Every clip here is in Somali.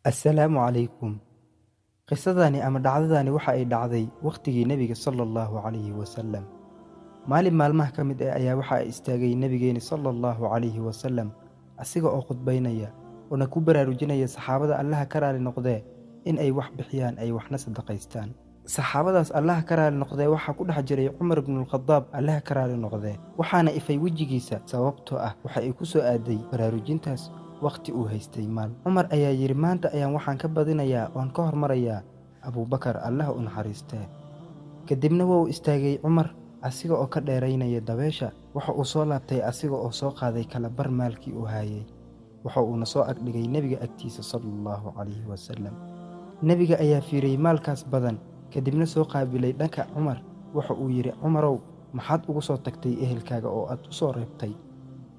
Assalaamu calaykum. Qisadani ama dhacdadani waxa ay dhacday waqtigii Nabiga sallallahu calayhi wasallam. Maalin maalmaha ka mid ah ayaa waxa istaagay Nabigeena sallallahu calayhi wasallam asiga oo khudbaynaya oo ku baraarujinaya saxaabada Allah ka raali noqdee in ay wax bixiyaan ay waxna sadaqaystaan. Saxaabadaas Allah ka raali noqdee waxa ku dhex jiray Umar ibn al-Khattab Allah ka raali noqdee waxaana ifay wajigiisa sababtoo ah waxa ay ku soo aaday baraarujintaas waqti uu haystay maal. Umar ayaa yiri maanta ayaan waxaan ka badinayaa oon ka hormarayaa Abu Bakar Allah u naxariistee. Kadibna wuu istaagay Umar asiga oo ka dheeraynaya dabeesha waxa uu soo laabtay asiga oo soo qaaday kala bar maalkii uu hayay. Waxa uu soo agdhigay Nabiga agtiisa sallallahu calayhi wasallam. Nabiga ayaa fiiriyay maalkaas badan kadibna soo qaabilay dhanka Umar waxa uu yiri Umarow maxaad ugu soo tagtay ehelkaaga oo aad u soo reebtay?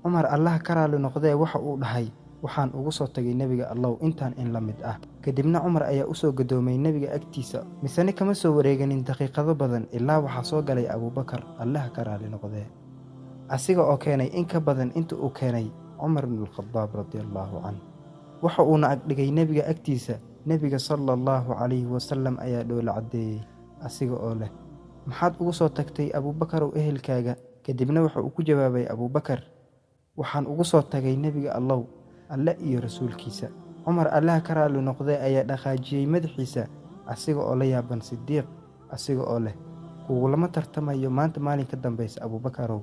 Umar Allah ka raali noqdee waxa uu dhahay waxaan ugu soo tagay Nabiga Allah intaan in la mid ah. Kadibna Umar ayaa u soo gadoomay Nabiga agtiisa misana kama soo wareeganin daqiiqado badan ilaa waxa soo galay Abu Bakar Allah ka raali noqdee asiga oo keenay in ka badan inta uu keenay Umar ibn al-Khattab radiyallahu anhu. Waxa uu agdhigay Nabiga agtiisa. Nabiga sallallahu calayhi wasallam ayaa dhoola cadeeyay asiga oo leh maxaad ugu soo tagtay Abu Bakar oo ehelkaaga? Kadibna waxa uu ku jawaabay Abu Bakar waxaan ugu soo tagay Nabiga Allah iyo rasuulkiisa. Umar Allah ka raali noqdee ayaa dhaqaajiyay madaxiisa asiga oo la yaaban Sidiiq asiga oo leh kugu lama tartamayo maanta maalin ka dambaysa Abu Bakarow